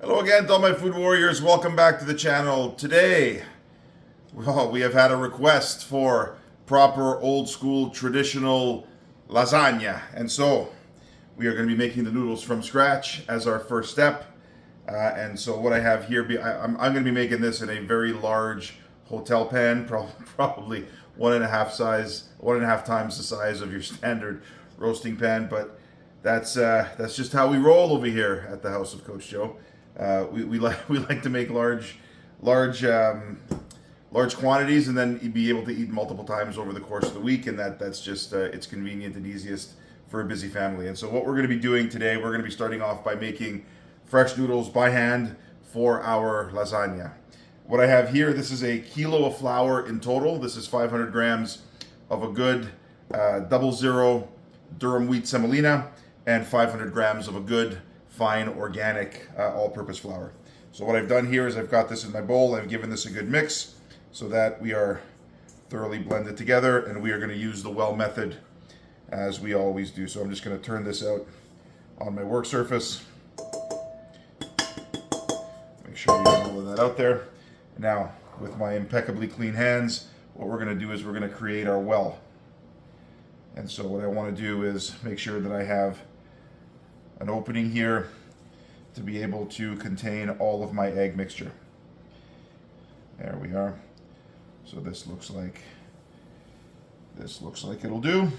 Hello again to all my food warriors. Welcome back to the channel. Today, well, we have had a request for proper old school traditional lasagna. And so we are going to be making the noodles from scratch as our first step. And so what I have here, I'm going to be making this in a very large hotel pan, probably one and a half times the size of your standard roasting pan. But that's just how we roll over here at the House of Coach Joe. We like to make large quantities and then be able to eat multiple times over the course of the week, and that's just it's convenient and easiest for a busy family. And so what we're going to be doing today, we're going to be starting off by making fresh noodles by hand for our lasagna. What I have here, this is a kilo of flour in total. This is 500 grams of a good 00 durum wheat semolina and 500 grams of a good fine organic all-purpose flour. So what I've done here is I've got this in my bowl. I've given this a good mix so that we are thoroughly blended together, and we are going to use the well method as we always do. So I'm just going to turn this out on my work surface. Make sure we get all of that out there. Now, with my impeccably clean hands, what we're going to do is we're going to create our well. And so what I want to do is make sure that I have an opening here to be able to contain all of my egg mixture. There we are. So this looks like it'll do.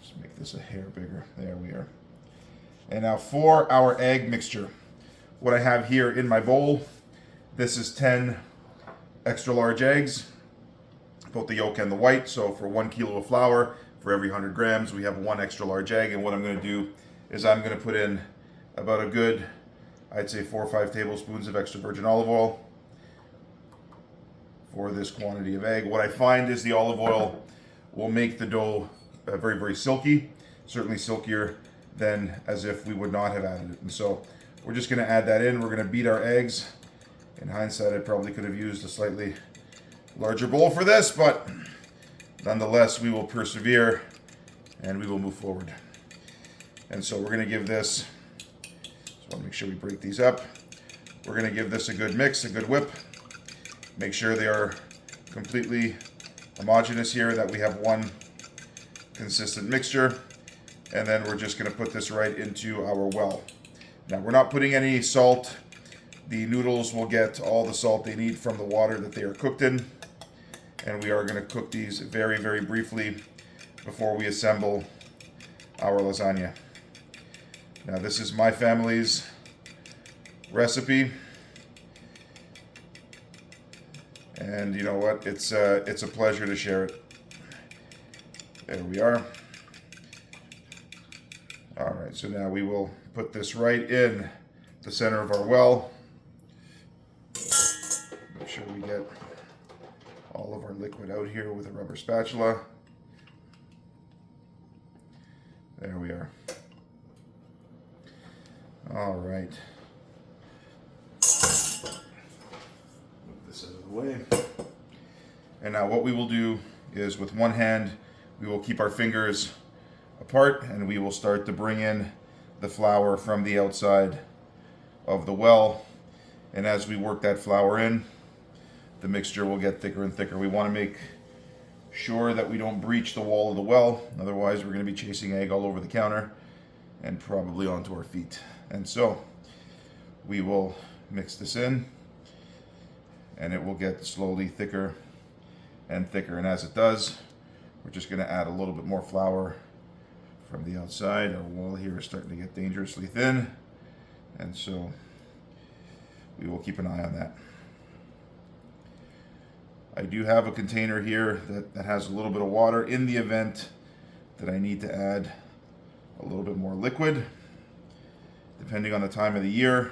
Just make this a hair bigger. There we are. And now for our egg mixture, what I have here in my bowl, this is 10 extra large eggs, both the yolk and the white. So for 1 kilo of flour, for every 100 grams, we have 1 extra large egg. And what I'm going to do is I'm going to put in about a good, I'd say 4 or 5 tablespoons of extra virgin olive oil for this quantity of egg. What I find is the olive oil will make the dough very, very silky, certainly silkier than as if we would not have added it. And so we're just going to add that in. We're going to beat our eggs. In hindsight, I probably could have used a slightly larger bowl for this, but nonetheless, we will persevere and we will move forward. And so we're going to give this, just want to make sure we break these up. We're going to give this a good mix, a good whip. Make sure they are completely homogeneous here, that we have one consistent mixture. And then we're just going to put this right into our well. Now, we're not putting any salt. The noodles will get all the salt they need from the water that they are cooked in. And we are going to cook these very, very briefly before we assemble our lasagna. Now, this is my family's recipe, and you know what? It's a pleasure to share it. There we are. All right, so now we will put this right in the center of our well. Make sure we get all of our liquid out here with a rubber spatula. There we are. All right. Move this out of the way. And now what we will do is, with one hand, we will keep our fingers apart, and we will start to bring in the flour from the outside of the well. And as we work that flour in, the mixture will get thicker and thicker. We want to make sure that we don't breach the wall of the well. Otherwise, we're going to be chasing egg all over the counter and probably onto our feet. And so we will mix this in, and it will get slowly thicker and thicker. And as it does, we're just going to add a little bit more flour from the outside. Our wall here is starting to get dangerously thin, and so we will keep an eye on that. I do have a container here that has a little bit of water in the event that I need to add a little bit more liquid, depending on the time of the year.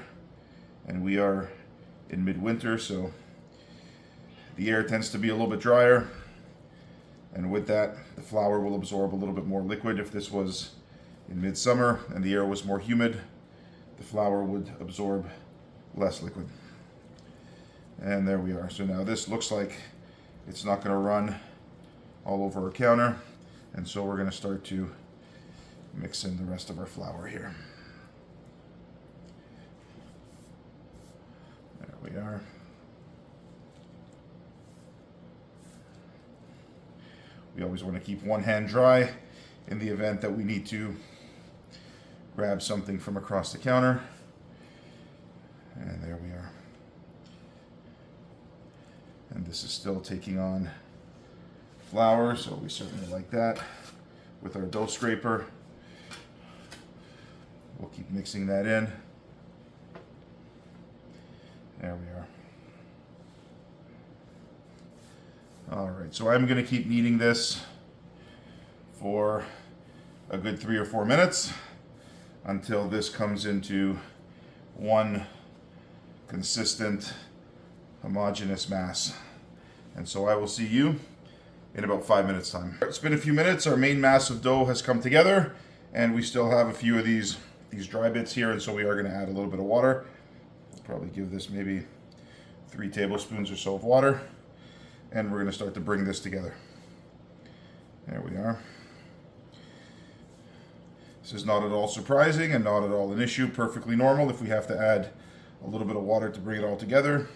And we are in midwinter, so the air tends to be a little bit drier. And with that, the flour will absorb a little bit more liquid. If this was in midsummer and the air was more humid, the flour would absorb less liquid. And there we are. So now this looks like it's not going to run all over our counter. And so we're going to start to mix in the rest of our flour here. are. We always want to keep one hand dry in the event that we need to grab something from across the counter. And there we are. And this is still taking on flour, so we certainly like that. With our dough scraper, we'll keep mixing that in. There we are. All right, so I'm going to keep kneading this for a good 3 or 4 minutes until this comes into one consistent, homogeneous mass. And so I will see you in about 5 minutes time. It's been a few minutes. Our main mass of dough has come together, and we still have a few of these dry bits here, and so we are going to add a little bit of water. I'll probably give this maybe 3 tablespoons or so of water, and we're going to start to bring this together. There we are. This is not at all surprising and not at all an issue. Perfectly normal if we have to add a little bit of water to bring it all together.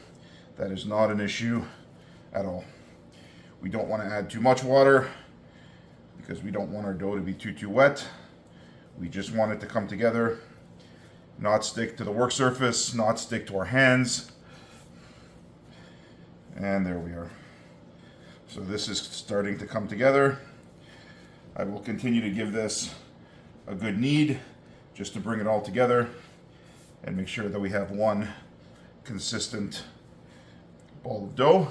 That is not an issue at all. We don't want to add too much water because we don't want our dough to be too wet. We just want it to come together, not stick to the work surface, not stick to our hands. And there we are. So this is starting to come together. I will continue to give this a good knead just to bring it all together and make sure that we have one consistent ball of dough.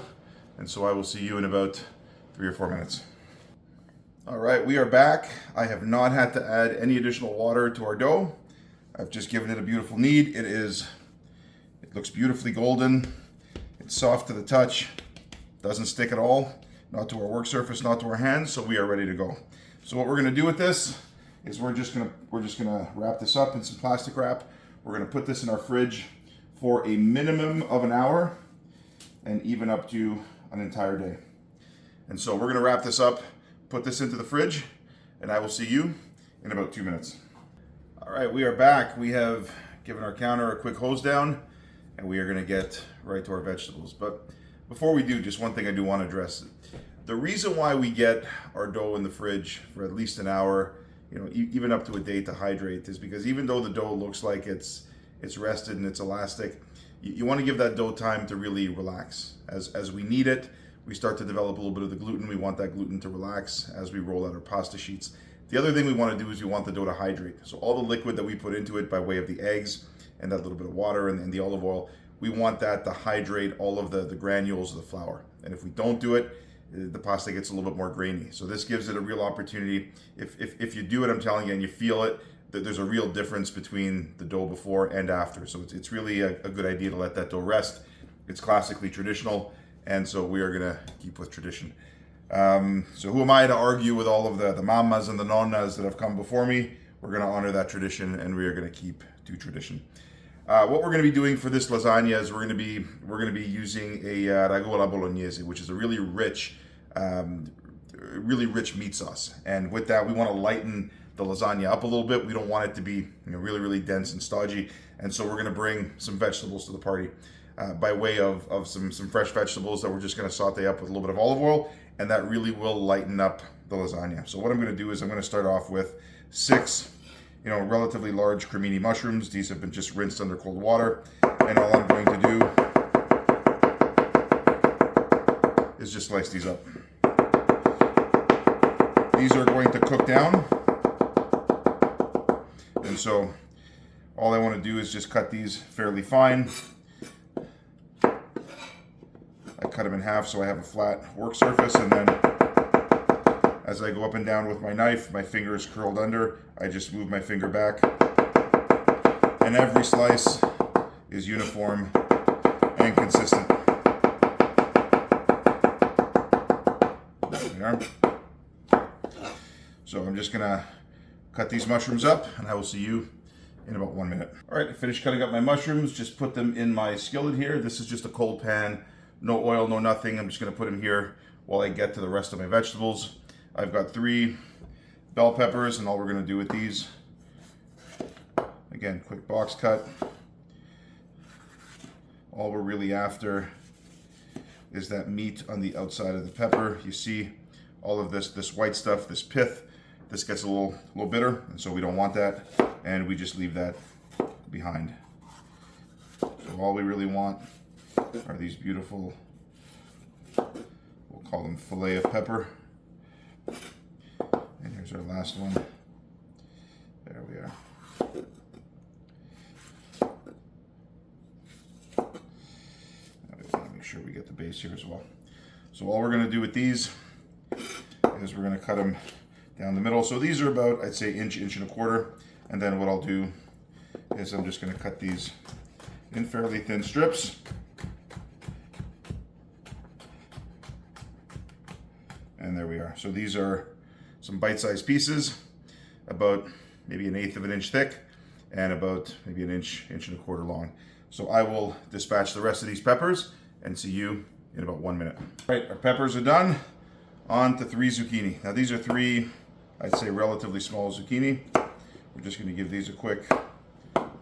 And so I will see you in about 3 or 4 minutes. All right, we are back. I have not had to add any additional water to our dough. I've just given it a beautiful knead. It looks beautifully golden. It's soft to the touch. Doesn't stick at all. Not to our work surface, not to our hands. So we are ready to go. So what we're gonna do with this is we're just gonna wrap this up in some plastic wrap. We're gonna put this in our fridge for a minimum of an hour and even up to an entire day. And so we're gonna wrap this up, put this into the fridge, and I will see you in about 2 minutes. All right, we are back. We have given our counter a quick hose down, and we are gonna get right to our vegetables. But before we do, just one thing I do want to address. The reason why we get our dough in the fridge for at least an hour, even up to a day to hydrate, is because even though the dough looks like it's rested and it's elastic, you want to give that dough time to really relax. As we knead it, we start to develop a little bit of the gluten. We want that gluten to relax as we roll out our pasta sheets. The other thing we want to do is we want the dough to hydrate. So all the liquid that we put into it by way of the eggs and that little bit of water and the olive oil, we want that to hydrate all of the granules of the flour. And if we don't do it, the pasta gets a little bit more grainy. So this gives it a real opportunity. If you do it, I'm telling you, and you feel it, that there's a real difference between the dough before and after. So it's really a good idea to let that dough rest. It's classically traditional, and so we are gonna keep with tradition. So who am I to argue with all of the mamas and the nonnas that have come before me? We're gonna honor that tradition, and we are gonna keep to tradition. What we're going to be doing for this lasagna is we're going to be using a Ragu alla Bolognese, which is a really rich meat sauce. And with that, we want to lighten the lasagna up a little bit. We don't want it to be really dense and stodgy. And so we're going to bring some vegetables to the party by way of some fresh vegetables that we're just going to saute up with a little bit of olive oil, and that really will lighten up the lasagna. So what I'm going to do is I'm going to start off with 6 relatively large cremini mushrooms. These have been just rinsed under cold water. And all I'm going to do is just slice these up. These are going to cook down. And so all I want to do is just cut these fairly fine. I cut them in half so I have a flat work surface, and then as I go up and down with my knife, my finger is curled under. I just move my finger back. And every slice is uniform and consistent. There we are. So I'm just gonna cut these mushrooms up, and I will see you in about 1 minute. All right, I finished cutting up my mushrooms. Just put them in my skillet here. This is just a cold pan, no oil, no nothing. I'm just gonna put them here while I get to the rest of my vegetables. I've got 3 bell peppers, and all we're going to do with these, again, quick box cut. All we're really after is that meat on the outside of the pepper. You see all of this white stuff, this pith, this gets a little bitter, and so we don't want that, and we just leave that behind. So all we really want are these beautiful, we'll call them fillet of pepper. And here's our last one. There we are. Make sure we get the base here as well. So all we're going to do with these is we're going to cut them down the middle. So these are about, I'd say, inch and a quarter. And then what I'll do is I'm just going to cut these in fairly thin strips. And there we are. So these are some bite-sized pieces, about maybe 1/8 of an inch thick and about maybe an inch and a quarter long. So I will dispatch the rest of these peppers and see you in about 1 minute. All right, our peppers are done. On to 3 zucchini. Now these are 3, I'd say, relatively small zucchini. We're just going to give these a quick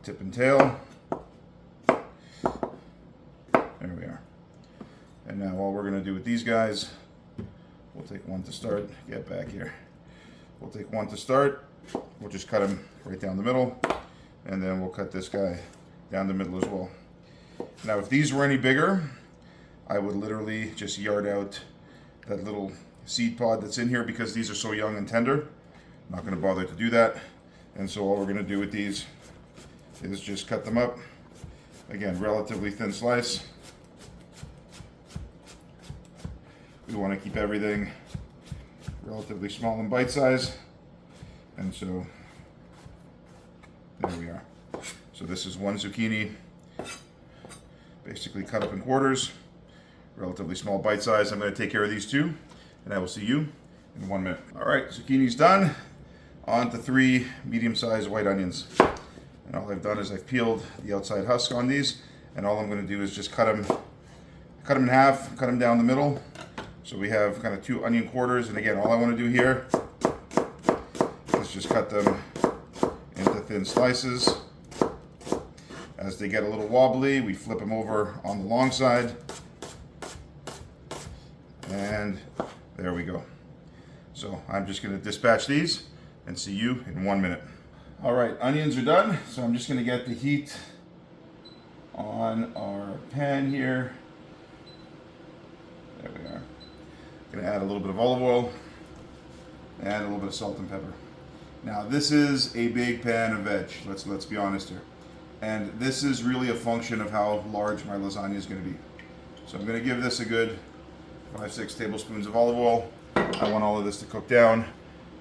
tip and tail. There we are. And now all we're going to do with these guys, we'll take one to start. Get back here. We'll take one to start. We'll just cut him right down the middle, and then we'll cut this guy down the middle as well. Now if these were any bigger, I would literally just yard out that little seed pod that's in here because these are so young and tender. I'm not going to bother to do that. And so all we're going to do with these is just cut them up. Again, relatively thin slice. We want to keep everything relatively small and bite size. And so there we are. So this is 1 zucchini, basically cut up in quarters, relatively small bite size. I'm going to take care of these 2, and I will see you in 1 minute. All right, zucchini's done. On to 3 medium-sized white onions. And all I've done is I've peeled the outside husk on these, and all I'm going to do is just cut them in half, cut them down the middle. So we have kind of 2 onion quarters, and again, all I want to do here is just cut them into thin slices. As they get a little wobbly, we flip them over on the long side, and there we go. So I'm just going to dispatch these and see you in 1 minute. All right, onions are done, so I'm just going to get the heat on our pan here. There we are. Going to add a little bit of olive oil and a little bit of salt and pepper. Now this is a big pan of veg. Let's be honest here, and this is really a function of how large my lasagna is going to be. So I'm going to give this a good 5-6 tablespoons of olive oil. I want all of this to cook down.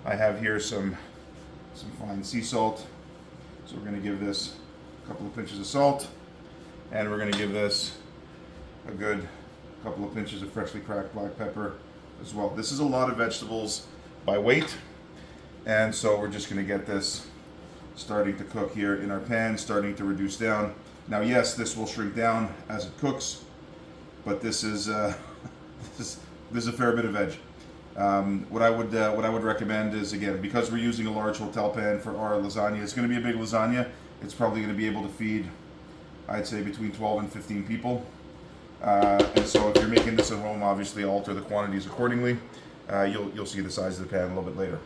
I have here some fine sea salt. So we're going to give this a couple of pinches of salt, and we're going to give this a good couple of pinches of freshly cracked black pepper as well. This is a lot of vegetables by weight, and so we're just going to get this starting to cook here in our pan, starting to reduce down. Now, yes, this will shrink down as it cooks, but this is this is a fair bit of veg. What I would recommend is, again, because we're using a large hotel pan for our lasagna, it's going to be a big lasagna. It's probably going to be able to feed, I'd say, between 12 and 15 people. And so if you're making this at home, obviously alter the quantities accordingly. You'll see the size of the pan a little bit later.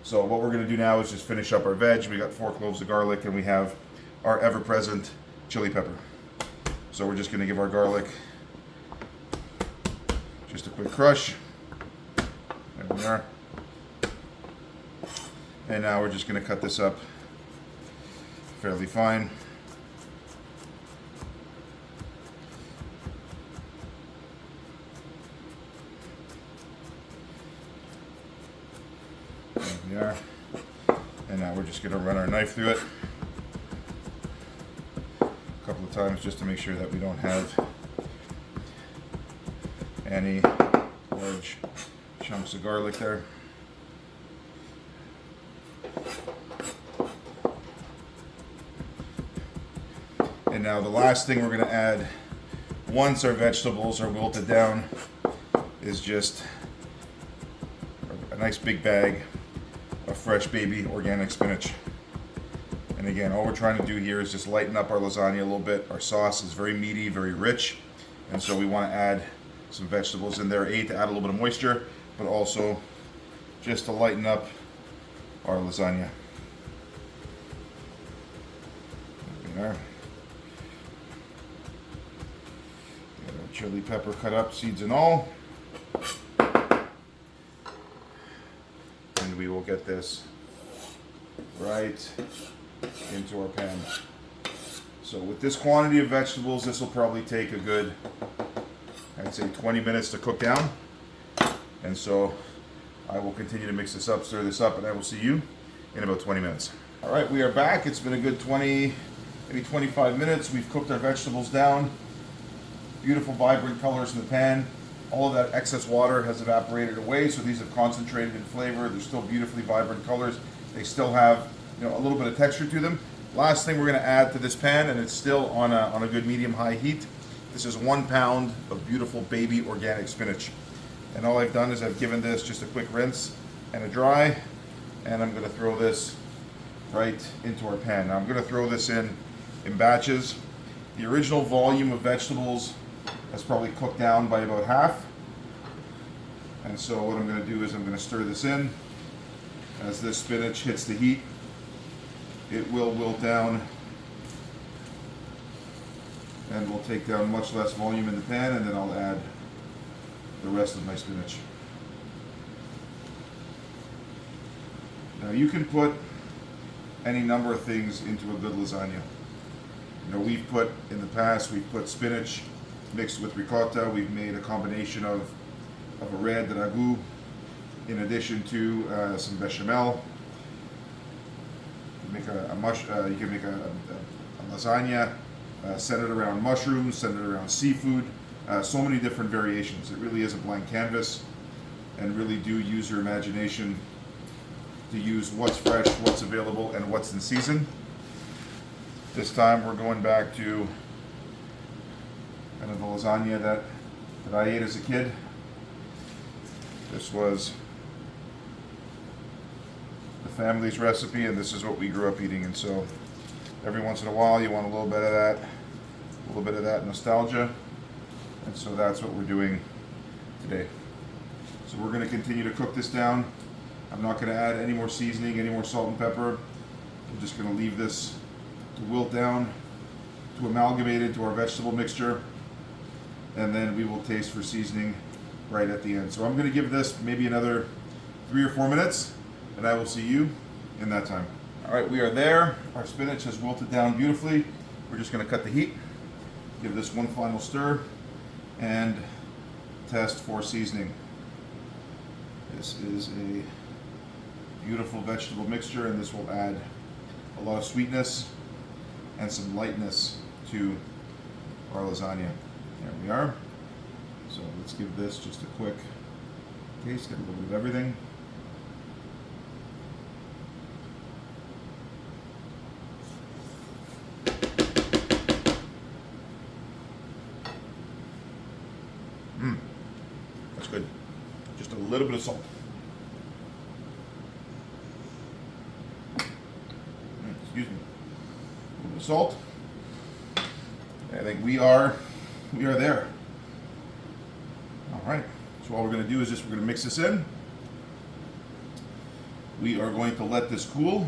So what we're going to do now is just finish up our veg. We got 4 cloves of garlic, and we have our ever-present chili pepper. So we're just going to give our garlic just a quick crush. There we are. And now we're just going to cut this up fairly fine. There we are. And now we're just going to run our knife through it a couple of times just to make sure that we don't have any large chunks of garlic there. And now the last thing we're going to add once our vegetables are wilted down is just a nice big bag of fresh baby organic spinach. And again, all we're trying to do here is just lighten up our lasagna a little bit. Our sauce is very meaty, very rich, and so we want to add some vegetables in there, to add a little bit of moisture, but also just to lighten up our lasagna. There. Got our chili pepper cut up, seeds and all. And we will get this right into our pan. So with this quantity of vegetables, this will probably take a good, I'd say 20 minutes to cook down. And so I will continue to mix this up, stir this up, and I will see you in about 20 minutes. All right, we are back. It's been a good 20, maybe 25 minutes. We've cooked our vegetables down. Beautiful, vibrant colors in the pan. All of that excess water has evaporated away, so these have concentrated in flavor. They're still beautifully vibrant colors. They still have, a little bit of texture to them. Last thing we're going to add to this pan, and it's still on a good medium-high heat. This is 1 pound of beautiful baby organic spinach. And all I've done is I've given this just a quick rinse and a dry, and I'm going to throw this right into our pan. Now I'm going to throw this in batches. The original volume of vegetables has probably cooked down by about half. And so what I'm going to do is I'm going to stir this in. As this spinach hits the heat, it will wilt down and will take down much less volume in the pan, and then I'll add the rest of my spinach. Now you can put any number of things into a good lasagna. We've put, in the past, we've put spinach mixed with ricotta. We've made a combination of a red ragu in addition to some bechamel. You can make a lasagna centered around mushrooms, centered around seafood. So many different variations. It really is a blank canvas, and really do use your imagination to use what's fresh, what's available, and what's in season. This time we're going back to kind of the lasagna that I ate as a kid. This was the family's recipe, and this is what we grew up eating. And so every once in a while you want a little bit of that nostalgia. And so that's what we're doing today. So we're going to continue to cook this down. I'm not going to add any more seasoning, any more salt and pepper. I'm just going to leave this to wilt down, to amalgamate into our vegetable mixture, and then we will taste for seasoning right at the end. So I'm going to give this maybe another 3 or 4 minutes, and I will see you in that time. All right, we are there. Our spinach has wilted down beautifully. We're just going to cut the heat, give this one final stir, and test for seasoning. This is a beautiful vegetable mixture, and this will add a lot of sweetness and some lightness to our lasagna. There we are. So let's give this just a quick taste, get a little bit of everything. That's good. Just a little bit of salt. Excuse me. A little bit of salt. I think we are there. All right. So all we're going to do is we're going to mix this in. We are going to let this cool,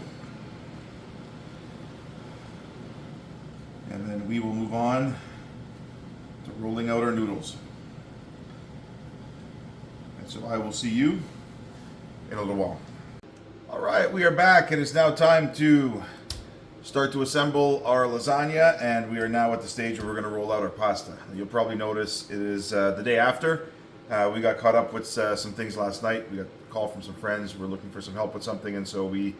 and then we will move on to rolling out our noodles. And so I will see you in a little while. All right, we are back. It is now time to start to assemble our lasagna, and we are now at the stage where we're going to roll out our pasta. You'll probably notice it is the day after. We got caught up with some things last night. We got a call from some friends. We're looking for some help with something, and so we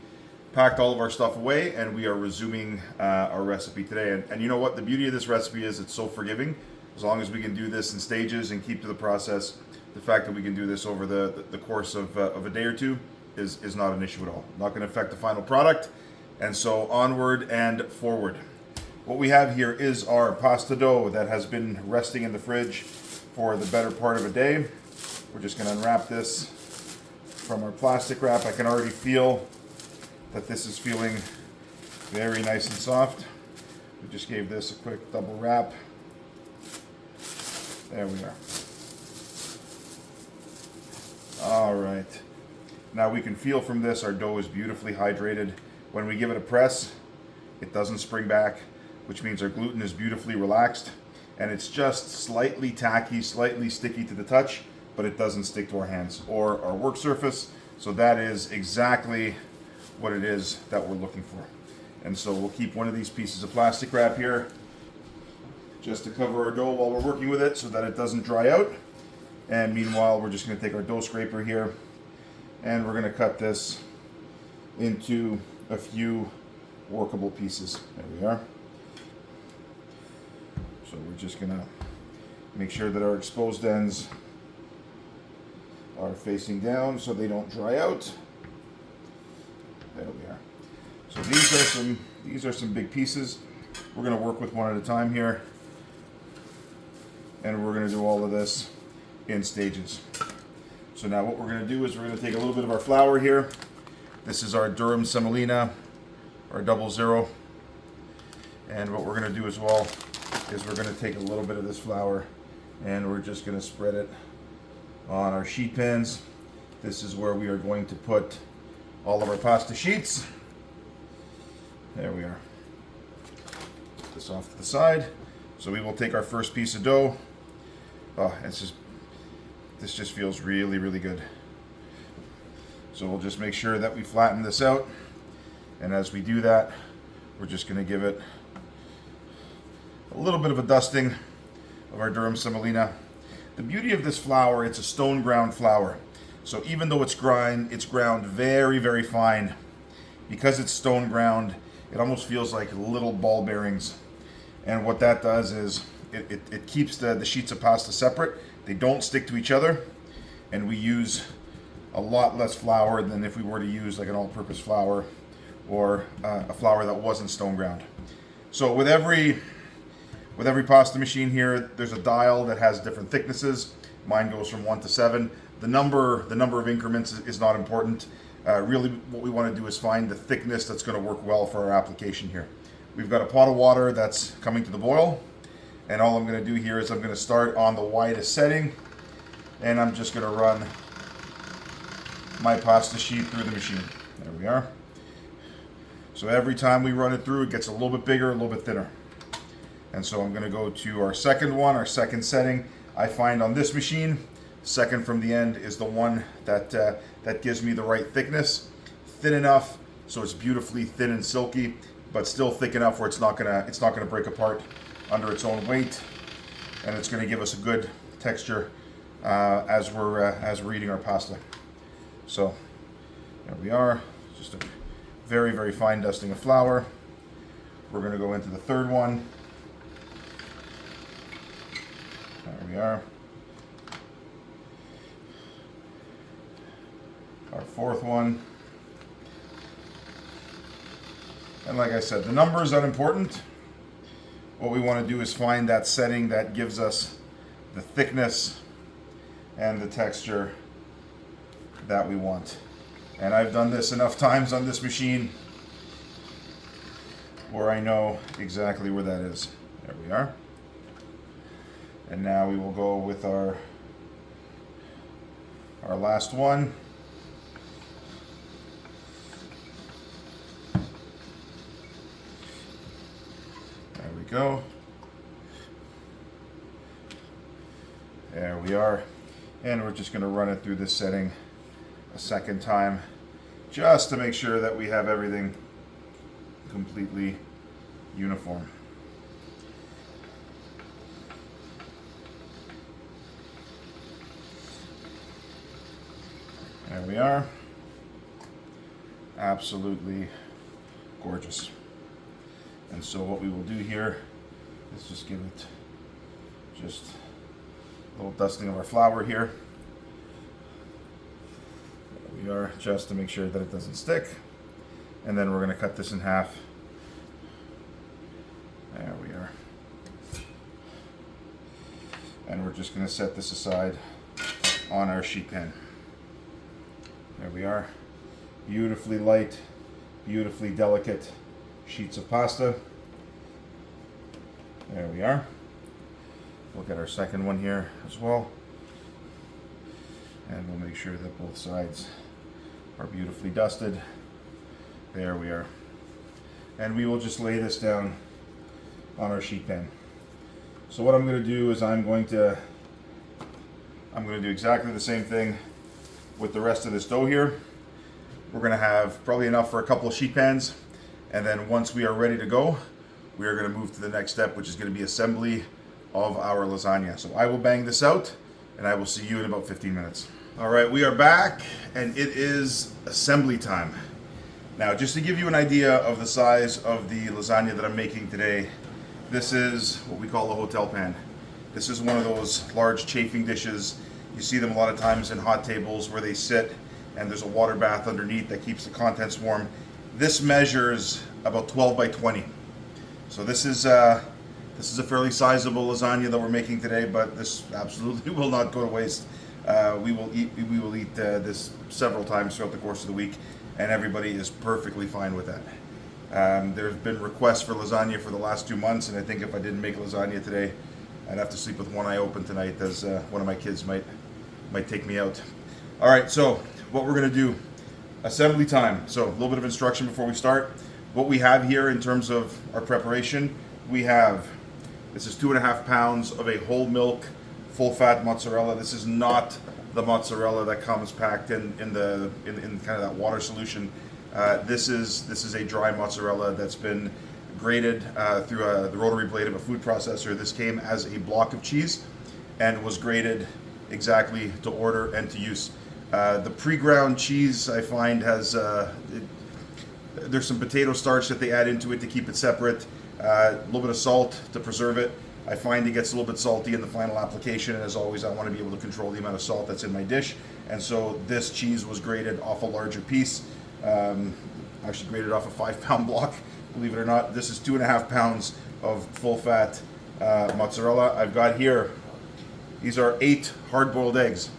packed all of our stuff away, and we are resuming our recipe today. And you know what? The beauty of this recipe is it's so forgiving. As long as we can do this in stages and keep to the process, the fact that we can do this over the course of a day or two is not an issue at all. Not going to affect the final product. And so onward and forward. What we have here is our pasta dough that has been resting in the fridge for the better part of a day. We're just going to unwrap this from our plastic wrap. I can already feel that this is feeling Very nice and soft. We just gave this a quick double wrap. There we are. All right. Now we can feel from this our dough is beautifully hydrated. When we give it a press, it doesn't spring back, which means our gluten is beautifully relaxed, and it's just slightly tacky, slightly sticky to the touch, but it doesn't stick to our hands or our work surface. So that is exactly what it is that we're looking for. And so we'll keep one of these pieces of plastic wrap here just to cover our dough while we're working with it so that it doesn't dry out. And meanwhile, we're just going to take our dough scraper here and we're going to cut this into a few workable pieces. There we are. So we're just going to make sure that our exposed ends are facing down so they don't dry out. There we are. So these are some big pieces. We're going to work with one at a time here, and we're going to do all of this in stages. So now what we're going to do is we're going to take a little bit of our flour here. This is our durum semolina, our 00. And what we're going to do as well is we're going to take a little bit of this flour and we're just going to spread it on our sheet pans. This is where we are going to put all of our pasta sheets. There we are. Put this off to the side. So we will take our first piece of dough. Oh, this just feels really, really good. So we'll just make sure that we flatten this out. And as we do that, we're just going to give it a little bit of a dusting of our durum semolina. The beauty of this flour, it's a stone ground flour. So even though it's ground very, very fine, because it's stone ground, it almost feels like little ball bearings. And what that does is it keeps the sheets of pasta separate. They don't stick to each other, and we use a lot less flour than if we were to use like an all-purpose flour or a flour that wasn't stone ground. So with every pasta machine here, there's a dial that has different thicknesses. Mine goes from 1 to 7. The number of increments is not important. Really what we want to do is find the thickness that's going to work well for our application here. We've got a pot of water that's coming to the boil, and all I'm going to do here is I'm going to start on the widest setting, and I'm just going to run my pasta sheet through the machine. There we are. So every time we run it through, it gets a little bit bigger, a little bit thinner. And so I'm going to go to our second one, our second setting. I find on this machine, second from the end is the one that gives me the right thickness, thin enough so it's beautifully thin and silky, but still thick enough where it's not gonna break apart under its own weight, and it's going to give us a good texture as we're eating our pasta. So there we are, just a very, very fine dusting of flour. We're going to go into the third one. There we are. Our fourth one. And like I said, the number is unimportant. What we want to do is find that setting that gives us the thickness and the texture that we want. And I've done this enough times on this machine where I know exactly where that is. There we are. And now we will go with our last one. There we go. There we are. And we're just going to run it through this setting a second time just to make sure that we have everything completely uniform. There we are. Absolutely gorgeous. And so what we will do here is just give it just a little dusting of our flour here. There we are, just to make sure that it doesn't stick. And then we're going to cut this in half. There we are. And we're just going to set this aside on our sheet pan. There we are. Beautifully light, beautifully delicate sheets of pasta. There we are. We'll get our second one here as well. And we'll make sure that both sides are beautifully dusted. There we are. And we will just lay this down on our sheet pan. So what I'm going to do is I'm going to do exactly the same thing with the rest of this dough here. We're going to have probably enough for a couple of sheet pans, and then once we are ready to go, we are going to move to the next step, which is going to be assembly of our lasagna. So I will bang this out, and I will see you in about 15 minutes. All right, we are back, and it is assembly time. Now, just to give you an idea of the size of the lasagna that I'm making today, this is what we call a hotel pan. This is one of those large chafing dishes. You see them a lot of times in hot tables where they sit and there's a water bath underneath that keeps the contents warm. This measures about 12 by 20. So this is a fairly sizable lasagna that we're making today, but this absolutely will not go to waste. We will eat this several times throughout the course of the week, and everybody is perfectly fine with that. There have been requests for lasagna for the last 2 months, and I think if I didn't make lasagna today, I'd have to sleep with one eye open tonight, as one of my kids might take me out. All right, so what we're going to do, assembly time. So a little bit of instruction before we start. What we have here in terms of our preparation, this is 2.5 pounds of a whole milk, full fat mozzarella. This is not the mozzarella that comes packed in kind of that water solution. This is a dry mozzarella that's been grated through the rotary blade of a food processor. This came as a block of cheese and was grated exactly to order and to use. The pre-ground cheese, I find, has there's some potato starch that they add into it to keep it separate, a little bit of salt to preserve it. I find it gets a little bit salty in the final application, and as always, I want to be able to control the amount of salt that's in my dish. And so this cheese was grated off a larger piece, actually grated off a 5-pound block, believe it or not. This is 2.5 pounds of full-fat mozzarella. I've got here, these are 8 hard-boiled eggs.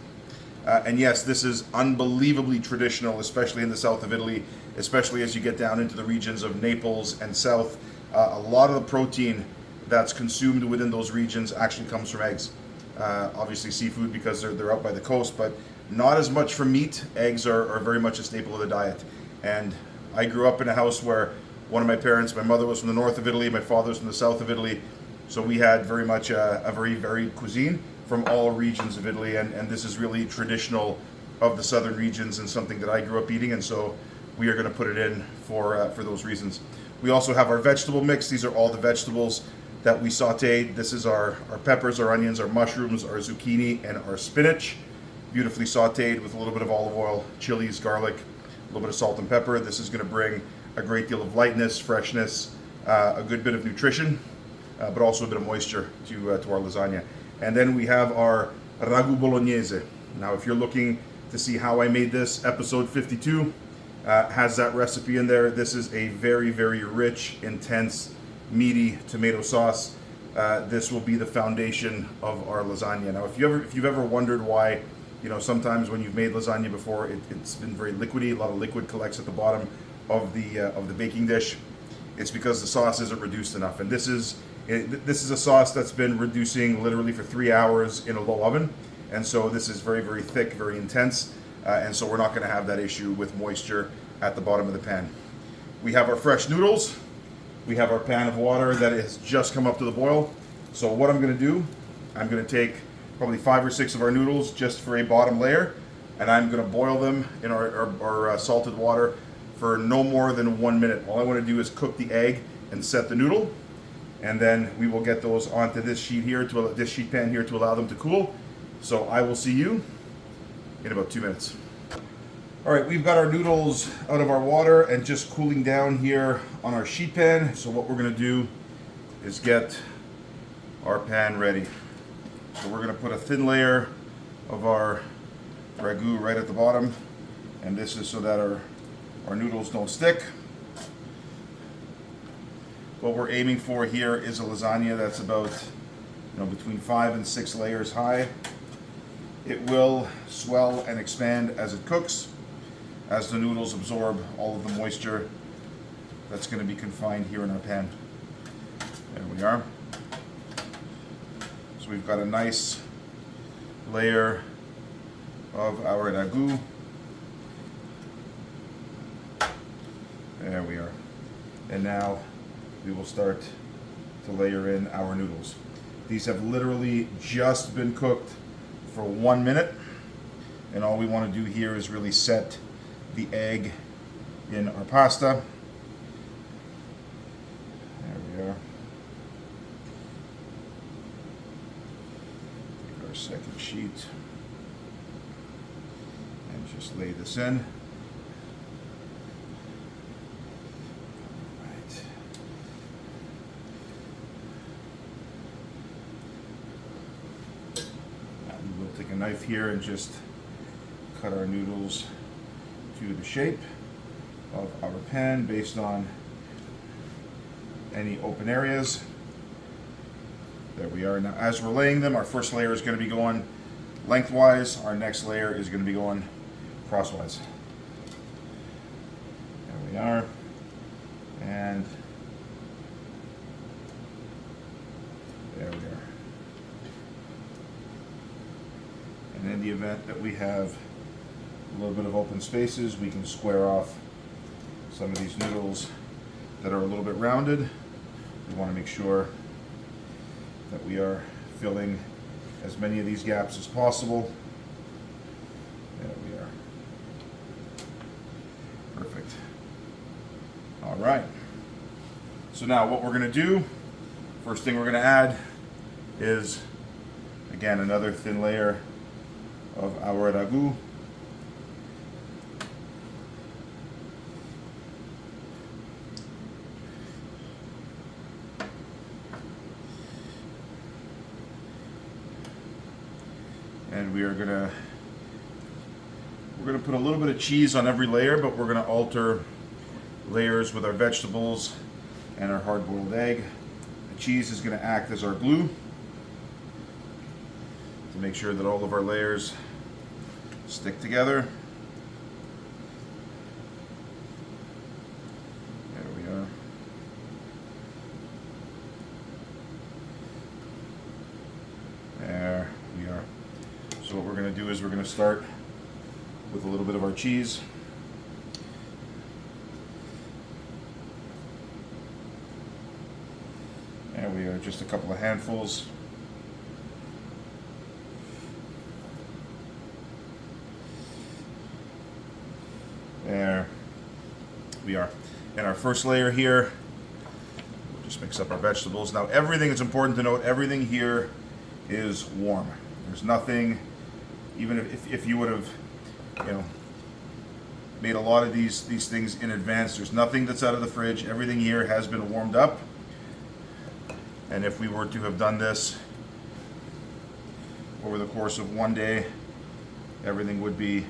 And yes, this is unbelievably traditional, especially in the south of Italy, especially as you get down into the regions of Naples and south. A lot of the protein that's consumed within those regions actually comes from eggs. Obviously seafood because they're out by the coast, but not as much from meat. Eggs are very much a staple of the diet. And I grew up in a house where one of my parents, my mother was from the north of Italy, my father was from the south of Italy, so we had very much a very varied cuisine from all regions of Italy, and this is really traditional of the southern regions and something that I grew up eating, and so we are going to put it in for those reasons. We also have our vegetable mix. These are all the vegetables that we sauteed. This is our peppers, our onions, our mushrooms, our zucchini, and our spinach, beautifully sauteed with a little bit of olive oil, chilies, garlic, a little bit of salt and pepper. This is going to bring a great deal of lightness, freshness, a good bit of nutrition, but also a bit of moisture to our lasagna. And then we have our Ragu Bolognese. Now, if you're looking to see how I made this, episode 52 has that recipe in there. This is a very, very rich, intense, meaty tomato sauce. This will be the foundation of our lasagna. Now, if you've ever wondered why, sometimes when you've made lasagna before, it's been very liquidy. A lot of liquid collects at the bottom of the baking dish. It's because the sauce isn't reduced enough, and this is a sauce that's been reducing literally for 3 hours in a low oven, and so this is very, very thick, very intense, and so we're not going to have that issue with moisture at the bottom of the pan. We have our fresh noodles. We have our pan of water that has just come up to the boil. So what I'm going to do, I'm going to take probably 5 or 6 of our noodles just for a bottom layer, and I'm going to boil them in our salted water for no more than 1 minute. All I want to do is cook the egg and set the noodle, and then we will get those onto this sheet pan here to allow them to cool. So I will see you in about 2 minutes. All right, we've got our noodles out of our water and just cooling down here on our sheet pan. So what we're going to do is get our pan ready. So we're going to put a thin layer of our ragu right at the bottom, and this is so that our noodles don't stick. What we're aiming for here is a lasagna that's about between 5 and 6 layers high. It will swell and expand as it cooks, as the noodles absorb all of the moisture that's going to be confined here in our pan. There we are. So we've got a nice layer of our ragu. There we are. And now we will start to layer in our noodles. These have literally just been cooked for 1 minute. And all we want to do here is really set the egg in our pasta. There we are. Take our second sheet and just lay this in. We'll take a knife here and just cut our noodles to the shape of our pan based on any open areas. There we are. Now as we're laying them, our first layer is going to be going lengthwise, our next layer is going to be going crosswise. There we are. And there we are. And in the event that we have a little bit of open spaces, we can square off some of these noodles that are a little bit rounded. We want to make sure that we are filling as many of these gaps as possible. There we are. Perfect. All right. So now what we're going to do, first thing we're going to add is, again, another thin layer of our ragu. And we're gonna put a little bit of cheese on every layer, but we're gonna alter layers with our vegetables and our hard-boiled egg. The cheese is gonna act as our glue to make sure that all of our layers stick together. There we are. There we are. So what we're going to do is we're going to start with a little bit of our cheese. There we are, just a couple of handfuls. There we are. And our first layer here, we'll just mix up our vegetables. Now everything, it's important to note, everything here is warm. There's nothing, even if you would have, made a lot of these things in advance, there's nothing that's out of the fridge. Everything here has been warmed up. And if we were to have done this over the course of 1 day, everything would be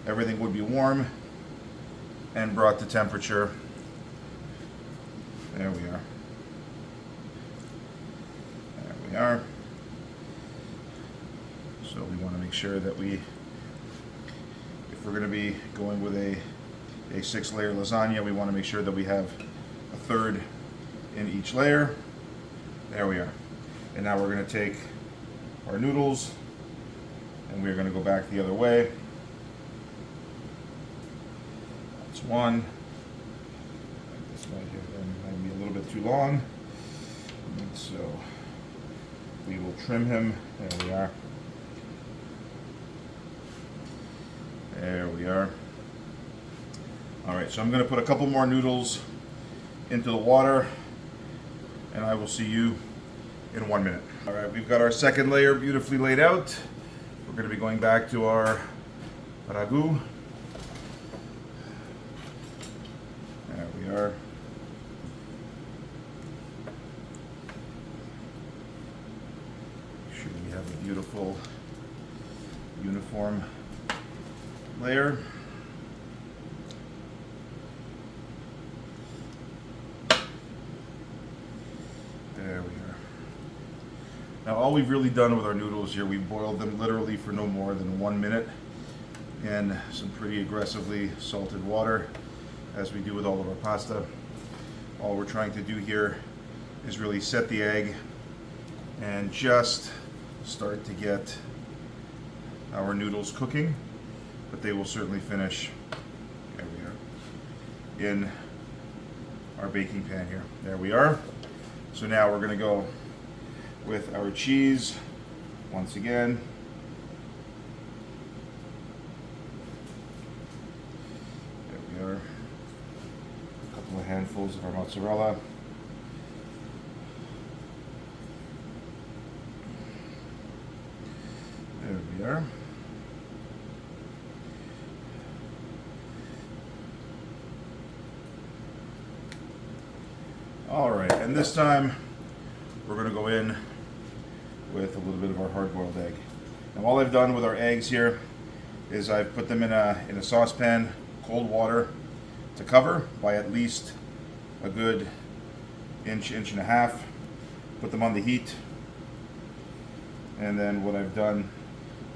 warm and brought to temperature. There we are. There we are. So we want to make sure that if we're going to be going with a 6-layer lasagna, we want to make sure that we have a third in each layer. There we are. And now we're going to take our noodles and we're going to go back the other way. That's one. This might be a little bit too long. And so we will trim him. There we are. There we are. All right, so I'm going to put a couple more noodles into the water, and I will see you in 1 minute. All right, we've got our second layer beautifully laid out. We're going to be going back to our ragu. There we are. Make sure we have a beautiful uniform layer. There we are. Now all we've really done with our noodles here, we boiled them literally for no more than 1 minute in some pretty aggressively salted water. as we do with all of our pasta. All we're trying to do here is really set the egg and just start to get our noodles cooking, but they will certainly finish, there we are, in our baking pan here. There we are. So now we're going to go with our cheese once again. There we are. A couple of handfuls of our mozzarella. There we are. All right, and this time we're going to go in with a little bit of our hard-boiled egg. Now, all I've done with our eggs here is I've put them in a saucepan, cold water to cover by at least a good inch and a half. Put them on the heat, and then what I've done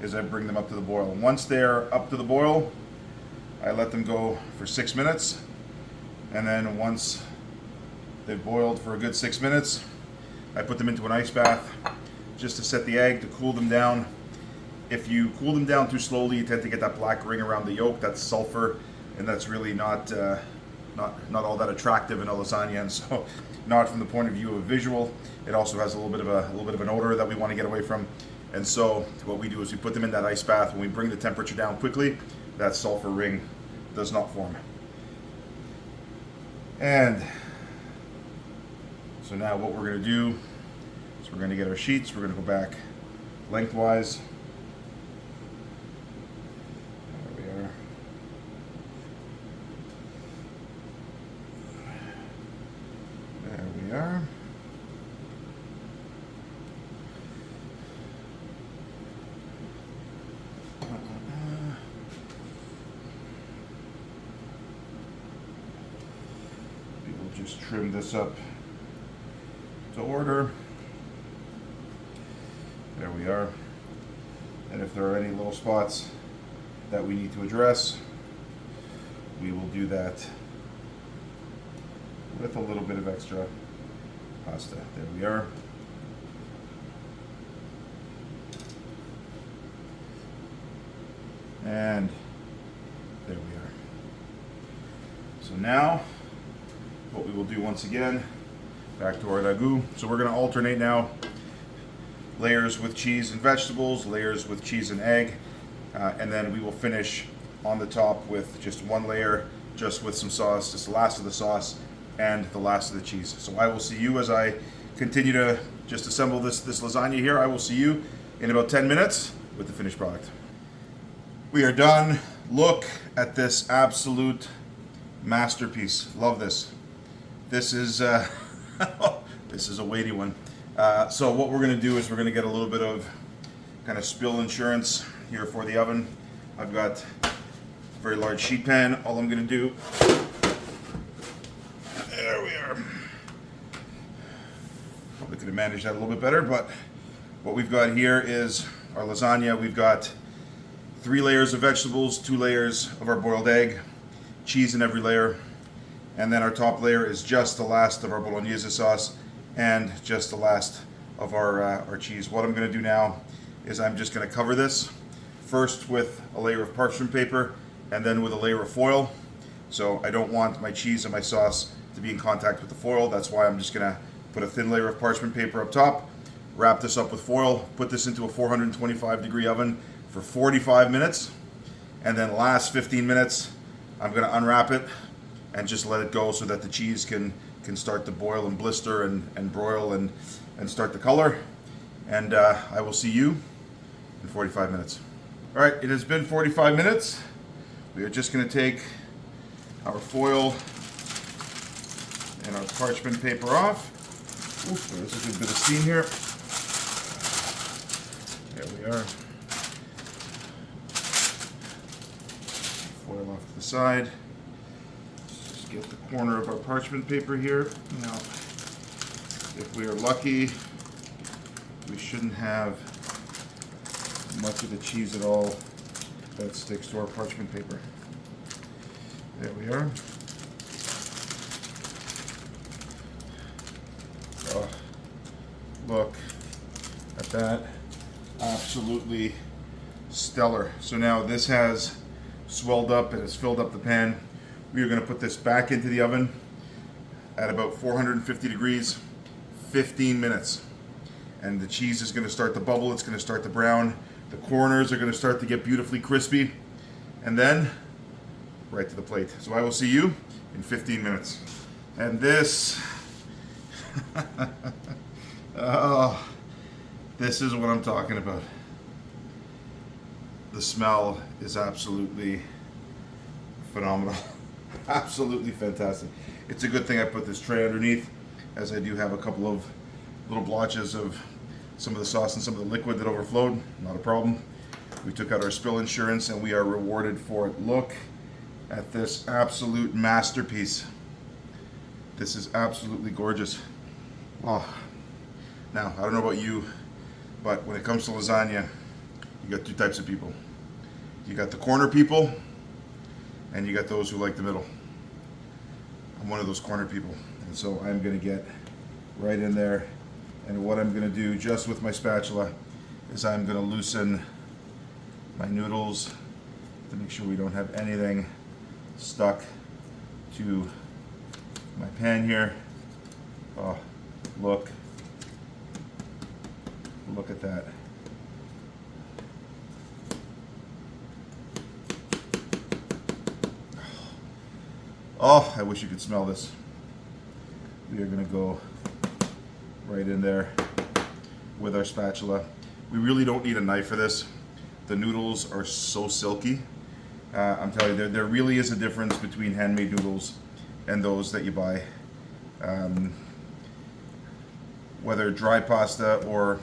is I bring them up to the boil. Once they're up to the boil, I let them go for 6 minutes, and then once they've boiled for a good 6 minutes, I put them into an ice bath just to set the egg, to cool them down. If you cool them down too slowly, you tend to get that black ring around the yolk. That's sulfur, and that's really not all that attractive in a lasagna. And so, not from the point of view of visual, it also has a little bit of an odor that we want to get away from. And so, what we do is we put them in that ice bath. When we bring the temperature down quickly, that sulfur ring does not form. And so now what we're going to do is we're going to get our sheets. We're going to go back lengthwise. There we are. There we are. We will just trim this up to order. There we are. And if there are any little spots that we need to address, we will do that with a little bit of extra pasta. There we are. And there we are. So now, what we will do once again, back to our ragu. So we're going to alternate now, layers with cheese and vegetables, layers with cheese and egg, and then we will finish on the top with just one layer, just with some sauce, just the last of the sauce and the last of the cheese. So I will see you as I continue to just assemble this lasagna here. I will see you in about 10 minutes with the finished product. We are done. Look at this absolute masterpiece. Love this. This is this is a weighty one. So what we're going to do is we're going to get a little bit of kind of spill insurance here for the oven. I've got a very large sheet pan. All I'm going to do, there we are. Probably could have managed that a little bit better, but what we've got here is our lasagna. We've got 3 layers of vegetables, 2 layers of our boiled egg, cheese in every layer, and then our top layer is just the last of our Bolognese sauce and just the last of our cheese. What I'm going to do now is I'm just going to cover this first with a layer of parchment paper and then with a layer of foil. So I don't want my cheese and my sauce to be in contact with the foil. That's why I'm just going to put a thin layer of parchment paper up top, wrap this up with foil, put this into a 425-degree oven for 45 minutes, and then last 15 minutes I'm going to unwrap it and just let it go so that the cheese can start to boil and blister and broil and start to color. And I will see you in 45 minutes. All right, it has been 45 minutes. We are just going to take our foil and our parchment paper off. Oof, there's a good bit of steam here. There we are. Foil off to the side. Let's just get the corner of our parchment paper here. Now, if we are lucky, we shouldn't have much of the cheese at all that sticks to our parchment paper. There we are. Look at that. Absolutely stellar. So now this has swelled up and has filled up the pan. We are going to put this back into the oven at about 450 degrees, 15 minutes. And the cheese is going to start to bubble, it's going to start to brown. The corners are going to start to get beautifully crispy. And then, right to the plate. So I will see you in 15 minutes. And this, oh, this is what I'm talking about. The smell is absolutely phenomenal. Absolutely fantastic. It's a good thing I put this tray underneath, as I do have a couple of little blotches of some of the sauce and some of the liquid that overflowed. Not a problem. We took out our spill insurance and we are rewarded for it. Look at this absolute masterpiece. This is absolutely gorgeous. Oh. Now, I don't know about you, but when it comes to lasagna, you got two types of people. You got the corner people, and you got those who like the middle. I'm one of those corner people, and so I'm gonna get right in there, and what I'm gonna do just with my spatula is I'm gonna loosen my noodles to make sure we don't have anything stuck to my pan here. Oh, look at that. Oh, I wish you could smell this. We are going to go right in there with our spatula. We really don't need a knife for this. The noodles are so silky. I'm telling you, there really is a difference between handmade noodles and those that you buy. Whether dry pasta or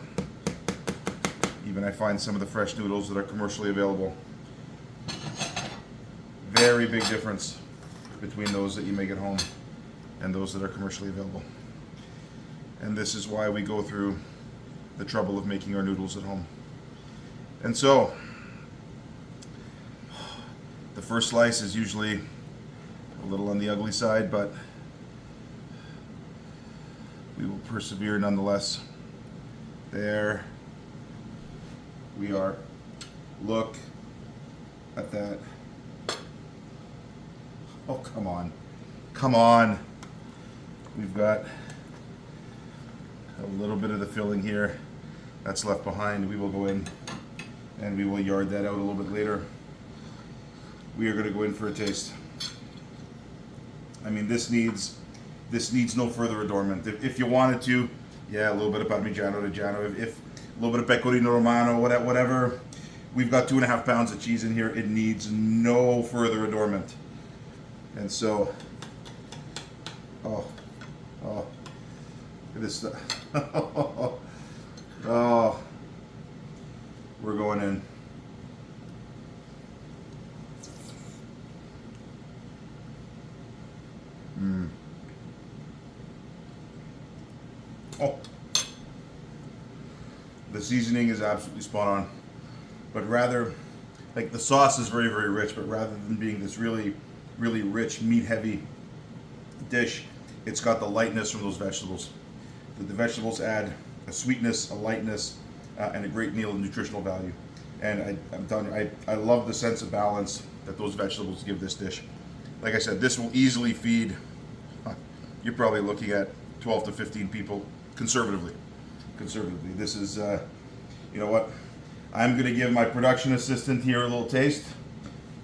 even I find some of the fresh noodles that are commercially available. Very big difference between those that you make at home and those that are commercially available. And this is why we go through the trouble of making our noodles at home. And so, the first slice is usually a little on the ugly side, but we will persevere nonetheless. There we are. Look at that. Oh, come on. Come on. We've got a little bit of the filling here that's left behind. We will go in and we will yard that out a little bit later. We are going to go in for a taste. I mean, this needs no further adornment. If you wanted to, yeah, a little bit of Parmigiano Reggiano, if a little bit of Pecorino Romano, whatever. We've got 2.5 pounds of cheese in here. It needs no further adornment. And so, oh, look at this stuff. Oh, we're going in. Oh, the seasoning is absolutely spot on, but rather, like the sauce is very, very rich, but rather than being this really rich, meat-heavy dish, it's got the lightness from those vegetables. The vegetables add a sweetness, a lightness, and a great deal of nutritional value. And I'm telling you, I love the sense of balance that those vegetables give this dish. Like I said, this will easily feed, you're probably looking at 12 to 15 people conservatively. This is, you know what? I'm going to give my production assistant here a little taste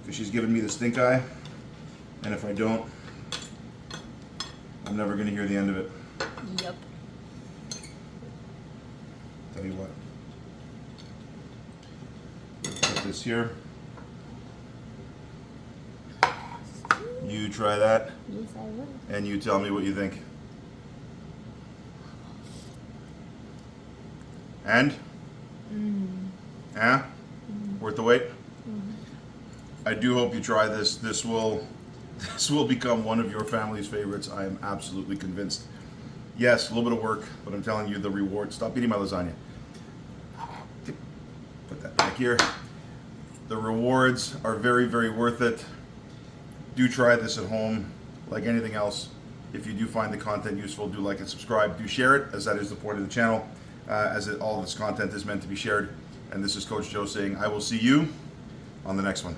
because she's giving me the stink eye. And if I don't, I'm never going to hear the end of it. Yep. Tell you what. Put this here. You try that. Yes, I will. And you tell me what you think. And? Yeah? Worth the wait? I do hope you try this. This will become one of your family's favorites. I am absolutely convinced. Yes, a little bit of work, but I'm telling you the reward. Stop eating my lasagna. Put that back here. The rewards are very, very worth it. Do try this at home. Like anything else, if you do find the content useful, do like and subscribe. Do share it, as that is the point of the channel. all this content is meant to be shared. And this is Coach Joe saying, I will see you on the next one.